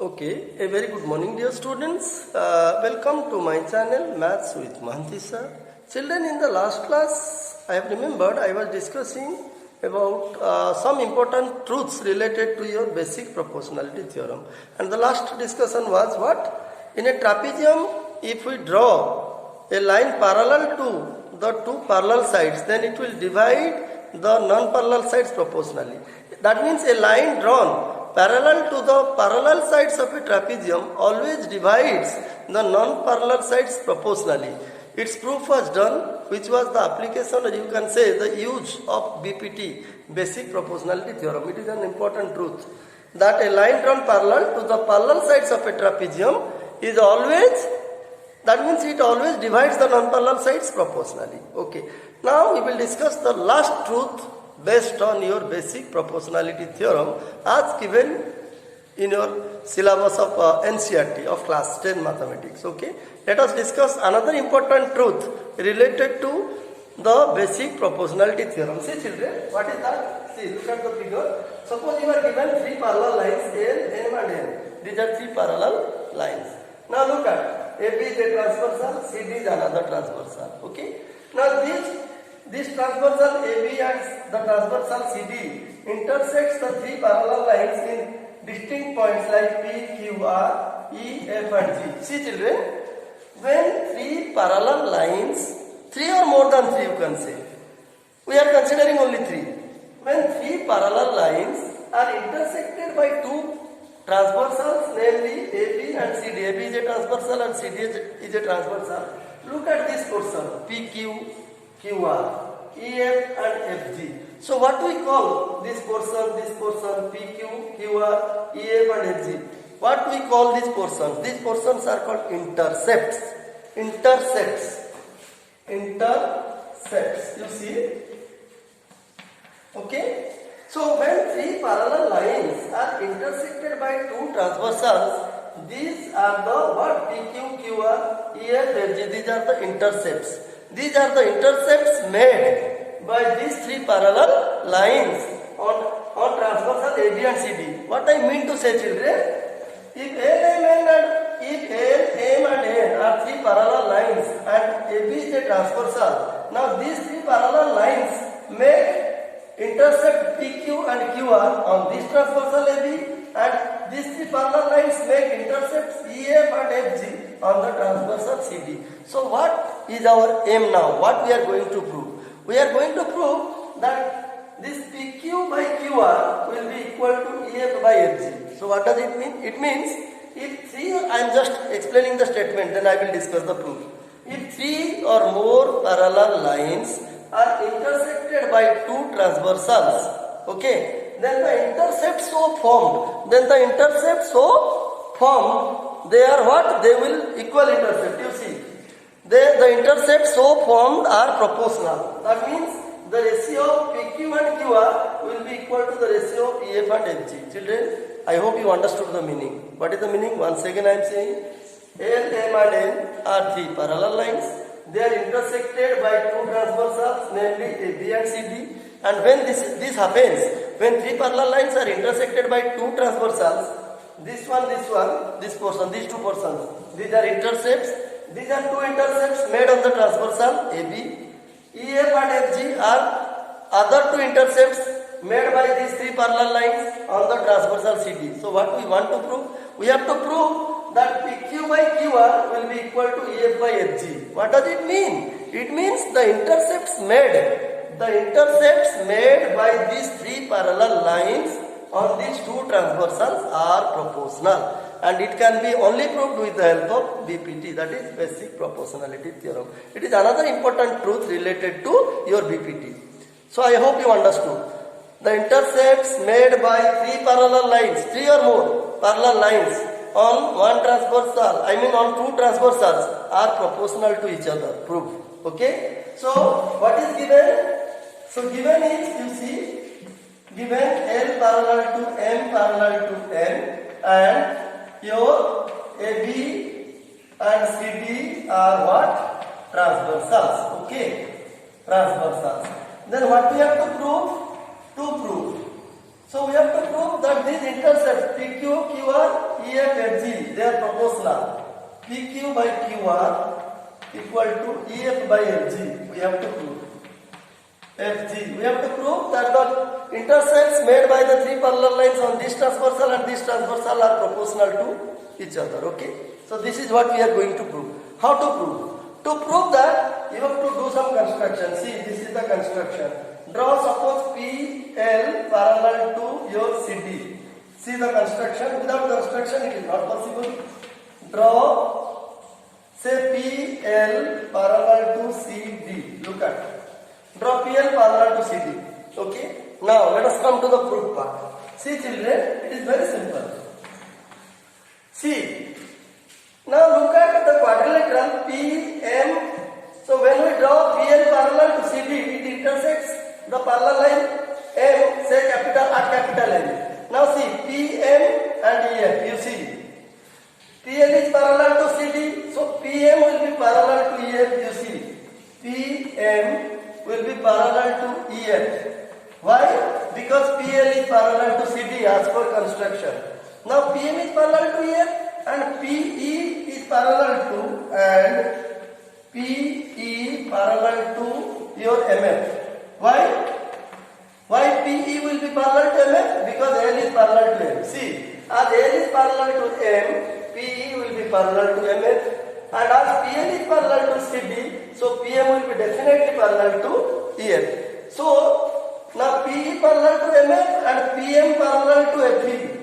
Okay, a very good morning, dear students. Welcome to my channel, Maths with Mahanti sir. Children, in the last class, I have remembered I was discussing about some important truths related to your basic proportionality theorem. And the last discussion was what? In a trapezium, if we draw a line parallel to the two parallel sides, then it will divide the non-parallel sides proportionally. That means a line drawn parallel to the parallel sides of a trapezium always divides the non-parallel sides proportionally. Its proof was done, which was the application, or you can say the use of BPT, basic proportionality theorem. It is an important truth that a line drawn parallel to the parallel sides of a trapezium is always, that means it always divides the non-parallel sides proportionally. Okay. Now we will discuss the last truth based on your basic proportionality theorem as given in your syllabus of NCERT of class 10 mathematics. Okay, let us discuss another important truth related to the basic proportionality theorem. See children, what is that? See, look at the figure. Suppose you are given three parallel lines L, M and N. These are three parallel lines. Now look at AB is a transversal, CD is another transversal. Okay, now this transversal AB and the transversal CD intersects the three parallel lines in distinct points like P, Q, R, E, F and G. See children, when three parallel lines, three or more than three you can say, we are considering only three. When three parallel lines are intersected by two transversals, namely AB and CD, AB is a transversal and CD is a transversal. Look at this portion, PQ, QR, EF and FG. So what we call this portion, PQ, QR, EF and FG? What we call these portions? These portions are called intercepts. Intercepts. You see? Okay? So when three parallel lines are intersected by two transversals, these are the what? PQ, QR, EF, FG. These are the intercepts. These are the intercepts made by these three parallel lines on transversal AB and CD. What I mean to say children, if L, M and N are three parallel lines and AB is a transversal, now these three parallel lines make intercept PQ and QR on this transversal AB, and these three parallel lines make intercepts EF and FG on the transversal CD. So what is our aim now? What we are going to prove? We are going to prove that this PQ by QR will be equal to EF by FG. So what does it mean? It means if three, I am just explaining the statement, then I will discuss the proof. If three or more parallel lines are intersected by two transversals, okay, then the intercepts so formed, they are what? They will equal intercept. You see, the intercepts so formed are proportional. That means the ratio of PQ and QR will be equal to the ratio of EF and FG. Children, I hope you understood the meaning. What is the meaning? Once again I am saying, L, M and N are three parallel lines. They are intersected by two transversals, namely AB and CD. And when this happens, when three parallel lines are intersected by two transversals, this portion, these two portions, these are intercepts. These are two intercepts made on the transversal AB. EF and FG are other two intercepts made by these three parallel lines on the transversal CD. So what we want to prove? We have to prove that PQ by QR will be equal to EF by FG. What does it mean? It means the intercepts made by these three parallel lines on these two transversals are proportional, and it can be only proved with the help of BPT, that is basic proportionality theorem. It is another important truth related to your BPT. So I hope you understood. The intercepts made by three parallel lines, three or more parallel lines on one transversal, on two transversals are proportional to each other. Proof. Okay. So what is given? So given is, you see, given L parallel to M parallel to N, and your AB and CD are what? Transversals. Okay, transversals. Then what we have to prove? So we have to prove that these intercepts PQ, QR, EF FG, they are proportional. PQ by QR equal to EF by FG. We have to prove. FG. We have to prove that the intersects made by the three parallel lines on this transversal and this transversal are proportional to each other. Okay. So this is what we are going to prove. How to prove? To prove that you have to do some construction. See, this is the construction. Draw suppose PL parallel to your CD. See the construction. Without construction it is not possible. Draw say PL parallel to CD. Look at. Draw PL parallel to CD. Okay. Now let us come to the proof part. See children, it is very simple. See. Now look at the quadrilateral PM. So when we draw PL parallel to CD, it intersects the parallel line M, say capital at capital M. Now see PM and EF. You see, PL is parallel to CD, so PM will be parallel to EF. You see, PM will be parallel to EF. Why? Because PL is parallel to CD as per construction. Now PM is parallel to EF. And PE is parallel to and PE parallel to your MF. Why? Why PE will be parallel to MF? Because L is parallel to M. See, as L is parallel to M, PE will be parallel to MF. And as PL is parallel to CD, so PM will be definitely parallel to EF. So now PE parallel to MF and PM parallel to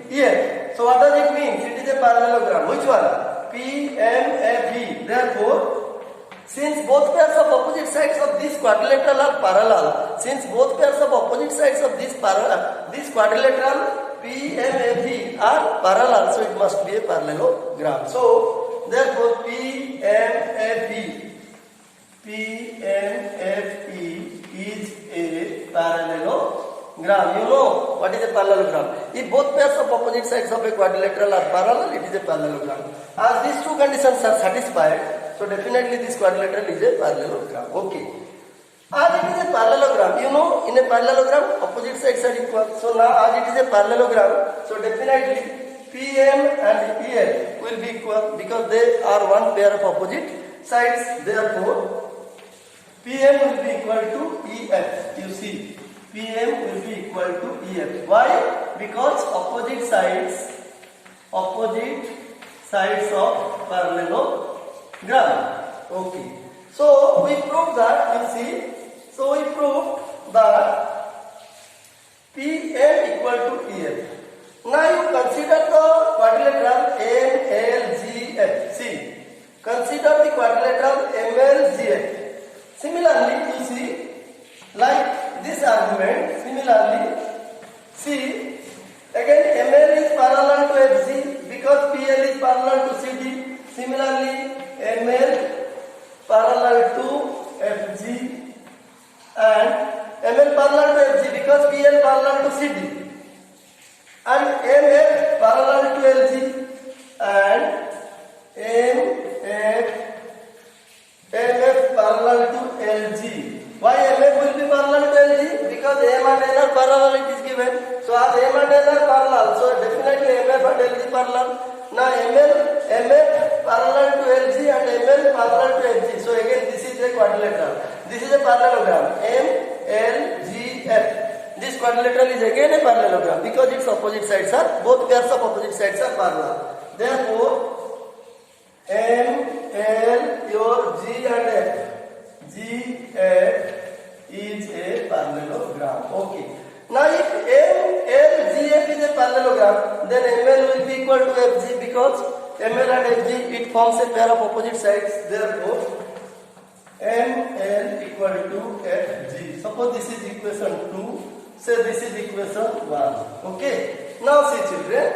EF. So what does it mean? It is a parallelogram. Which one? PMFE. Therefore, since both pairs of opposite sides of this quadrilateral are parallel, since both pairs of opposite sides of this quadrilateral PMFE are parallel, so it must be a parallelogram. So, therefore, PMFE is a parallelogram. You know what is a parallelogram? If both pairs of opposite sides of a quadrilateral are parallel, it is a parallelogram. As these two conditions are satisfied, so definitely this quadrilateral is a parallelogram. Okay. As it is a parallelogram, you know, in a parallelogram, opposite sides are equal. So now as it is a parallelogram, so definitely PM and EF will be equal because they are one pair of opposite sides. Therefore, PM will be equal to EF. You see. PM will be equal to EF. Why? Because opposite sides of parallelogram. Okay. So we proved that, you see. So we proved that PM equal to EF. Now you consider the quadrilateral MLGF. See. Consider the quadrilateral MLGF. Similarly, you see, like this argument, similarly, see, again ML is parallel to FG because PL is parallel to CD. Similarly, ML parallel to FG and ML parallel to FG because PL parallel to CD. And MF parallel to LG and MF parallel to LG. Why MF will be parallel to LG? Because M and N are parallel, it is given. So as M and N are parallel, so definitely MF and LG parallel. Now MF parallel to LG and ML parallel to FG. So again this is a quadrilateral. This is a parallelogram. MLGF. This quadrilateral is again a parallelogram because its opposite sides are, both pairs of opposite sides are parallel. Therefore, ML, your G and F. GF is a parallelogram. Okay. Now if MLGF is a parallelogram, then ML will be equal to FG because ML and FG, it forms a pair of opposite sides. Therefore, ML equal to FG. Suppose this is equation 2. Say this is equation 1. Okay. Now see children.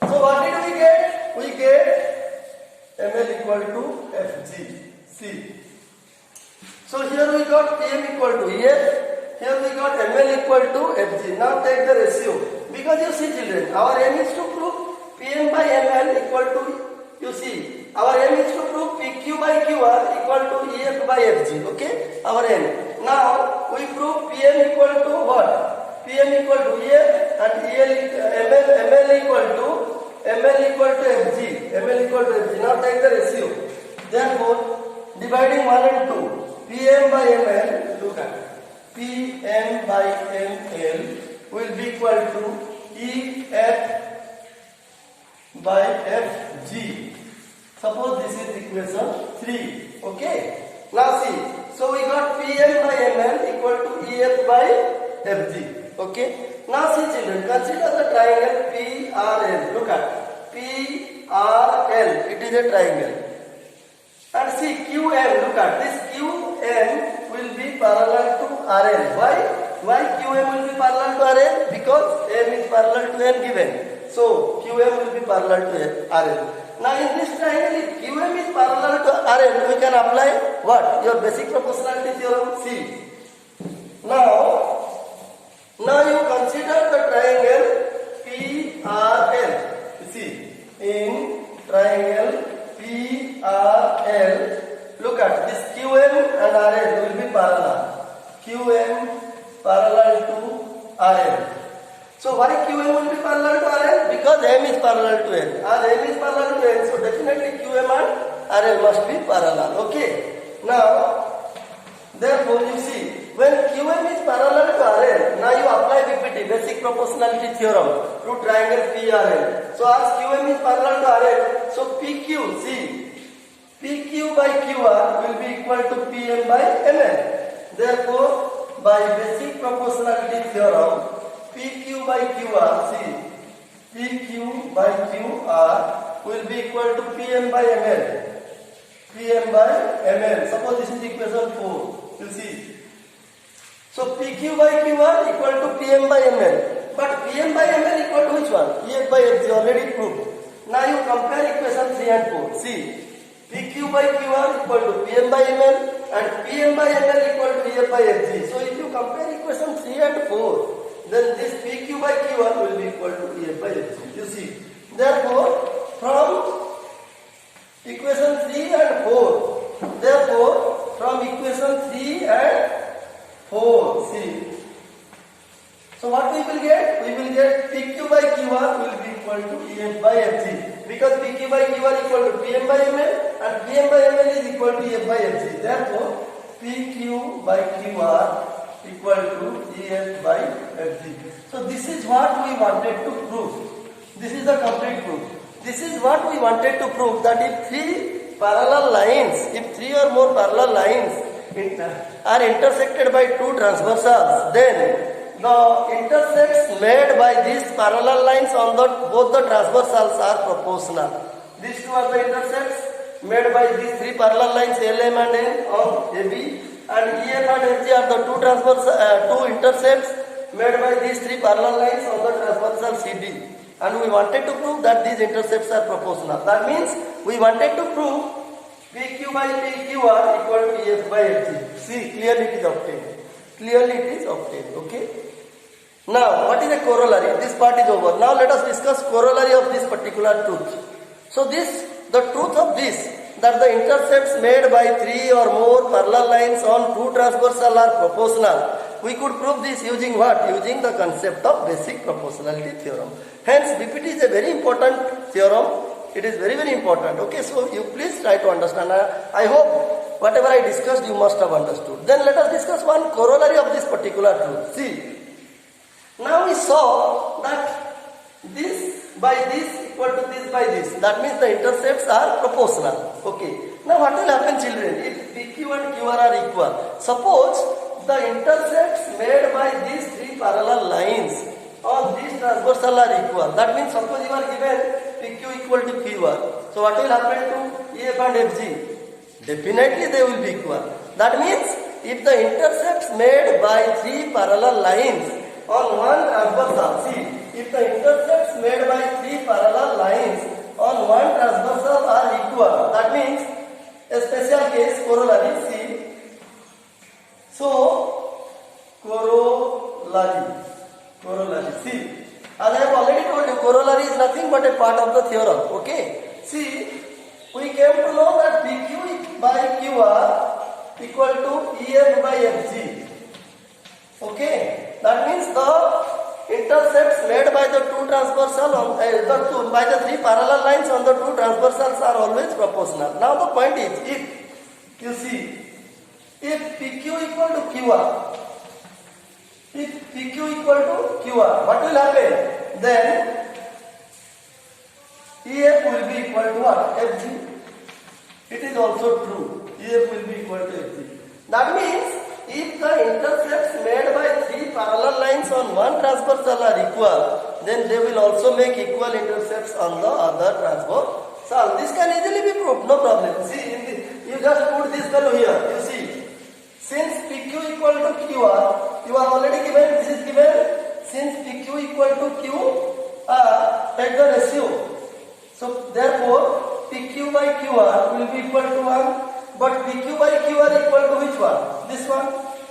So what did we get? We get ML equal to FG. See. So here we got PM equal to EF, here we got ML equal to FG. Now take the ratio. Because you see children, our aim is to prove PM by ML equal to, you see, our aim is to prove PQ by QR equal to EF by FG. Okay, our aim. Now we prove PM equal to what? PM equal to EF and ML equal to ml equal to fg. Ml equal to fg. Now take the ratio. Therefore, dividing 1 and 2, Pm by ml, look at Pm by ml will be equal to Ef by Fg. Suppose this is equation 3. Okay. Now see. So we got Pm by ml equal to Ef by Fg. Okay. Now see children, consider the triangle PRL. Look at PRL. It is a triangle. And see QM. Look at this QM will be parallel to RL. Why QM will be parallel to RL? Because M is parallel to N given. So QM will be parallel to RL. Now in this triangle, if QM is parallel to RL, we can apply what? Your basic proportionality theorem. See. Now you consider the triangle PRL. You see, in triangle PRL, look at this QM and RL will be parallel. QM parallel to RL. So why QM will be parallel to RL? Because M is parallel to N. As M is parallel to N, so definitely QM and RL must be parallel. Okay. Now, therefore you see, when QM is parallel to RL, now you apply BPT, basic proportionality theorem, to triangle PRL. So as QM is parallel to RL, so PQ, see, PQ by QR will be equal to PM by ML. Therefore, by basic proportionality theorem, PQ by QR, see, PQ by QR will be equal to PM by ML. PM by ML. Suppose this is equation 4. You see. So PQ by QR equal to PM by ML. But PM by ML equal to which one? EF by FG already proved. Now you compare equation 3 and 4. See. PQ by QR equal to PM by ML and PM by ML equal to EF by FG. So if you compare equation 3 and 4, then this PQ by QR will be equal to EF by FG. You see. Therefore, from equation 3 and 4, therefore, from equation 3 and 4, see. So what we will get? We will get PQ by QR will be equal to EF by FG. Because PQ by QR equal to PM by ML and PM by ML is equal to EF by FG. Therefore, PQ by QR equal to EF by FG. So this is what we wanted to prove. This is the complete proof. This is what we wanted to prove, that if three parallel lines, if three or more parallel lines are intersected by two transversals, then the intersects made by these parallel lines on both the transversals are proportional. These two are the intersects made by these three parallel lines LM and N on AB, and EF and FG are the two intercepts made by these three parallel lines on the transversal CD. And we wanted to prove that these intercepts are proportional. That means we wanted to prove PQ by PQR equal to EF by FG. See, clearly it is obtained. Clearly it is obtained. Okay. Now, what is a corollary? This part is over. Now let us discuss corollary of this particular truth. So the truth of this, that the intercepts made by three or more parallel lines on two transversal are proportional. We could prove this using what? Using the concept of basic proportionality theorem. Hence, BPT is a very important theorem. It is very, very important. Okay, so you please try to understand. I hope whatever I discussed you must have understood. Then let us discuss one corollary of this particular truth. See, now we saw that this by this equal to this by this. That means the intercepts are proportional. Okay. Now what will happen, children, if PQ and QR are equal? Suppose the intercepts made by these three parallel lines on these transversal are equal. That means suppose you are given PQ equal to QR. So what will happen to EF and FG? Definitely they will be equal. That means if the intercepts made by three parallel lines on one transversal, see, if the intercepts made by three parallel lines on one transversal are equal, that means a special case corollary. See, so corollary. See, as I have already told you, corollary is nothing but a part of the theorem. Okay. See, we came to know that PQ by QR equal to EF by FG. Okay. That means the intercepts made by the two transversal by the three parallel lines on the two transversals are always proportional. Now the point is, if you see, if PQ equal to QR, if PQ equal to QR, what will happen? Then EF will be equal to what? FG. It is also true. EF will be equal to FG. That means if the intercepts made by three parallel lines on one transversal are equal, then they will also make equal intercepts on the other transversal. This can easily be proved, no problem. See, you just put this value here. You see, since PQ equal to QR, you are already given, this is given. Since PQ equal to QR, take the ratio. So therefore, PQ by QR will be equal to 1. But PQ by QR equal to which one? This one.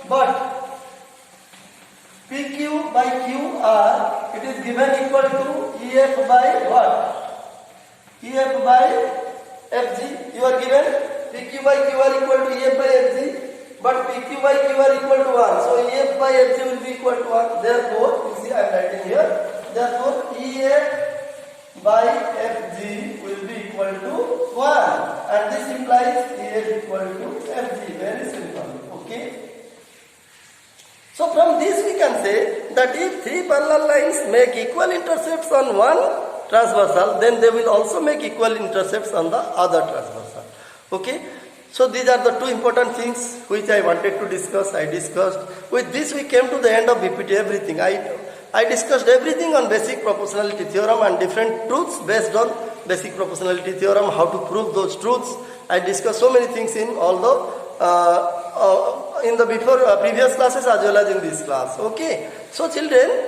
But PQ by QR, it is given equal to EF by what? EF by FG. You are given PQ by QR equal to EF by FG. But PQ by QR equal to 1. So EF by FG will be equal to 1. Therefore, you see I am writing here. Therefore, EF by FG will be equal to 1, and this implies EF equal to FG. Very simple. Okay. So from this we can say that if three parallel lines make equal intercepts on one transversal, then they will also make equal intercepts on the other transversal. Okay. So these are the two important things which I wanted to discuss. I discussed. With this we came to the end of BPT. Everything. I discussed everything on basic proportionality theorem and different truths based on basic proportionality theorem, how to prove those truths. I discussed so many things in all the in the previous classes as well as in this class. Okay. So children,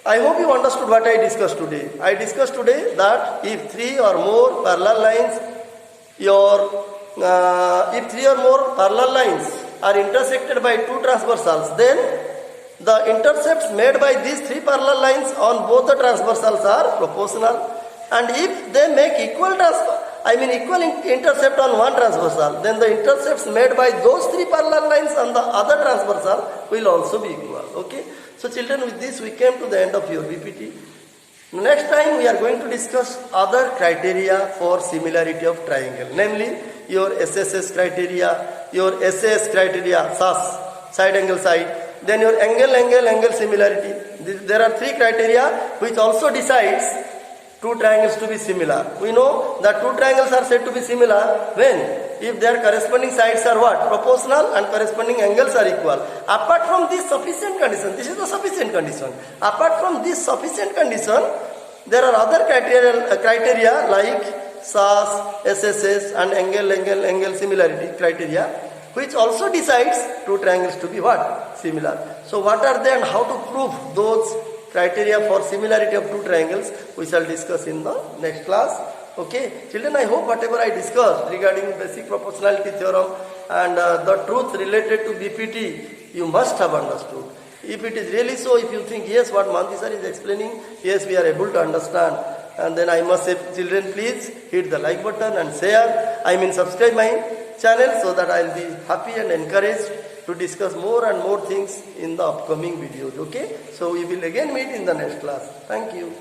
I hope you understood what I discussed today. I discussed today that if three or more parallel lines are intersected by two transversals, then the intercepts made by these three parallel lines on both the transversals are proportional, and if they make equal intercept on one transversal, then the intercepts made by those three parallel lines on the other transversal will also be equal. Okay. So children, with this we came to the end of your BPT. Next time we are going to discuss other criteria for similarity of triangle, namely your SSS criteria, your SAS criteria, SAS, side angle side. Then your angle similarity. There are three criteria which also decides two triangles to be similar. We know that two triangles are said to be similar when if their corresponding sides are what? Proportional, and corresponding angles are equal. Apart from this sufficient condition, this is the sufficient condition. Apart from this sufficient condition, there are other criteria like SAS, SSS and angle similarity criteria, which also decides two triangles to be what? Similar. So what are they and how to prove those criteria for similarity of two triangles, we shall discuss in the next class. Okay. Children, I hope whatever I discussed regarding basic proportionality theorem and the truth related to BPT, you must have understood. If it is really so, if you think, yes, what Manthi sir is explaining, yes, we are able to understand, and then I must say, children, please hit the like button and share. Subscribe my channel so that I will be happy and encouraged to discuss more and more things in the upcoming videos. Okay. So we will again meet in the next class. Thank you.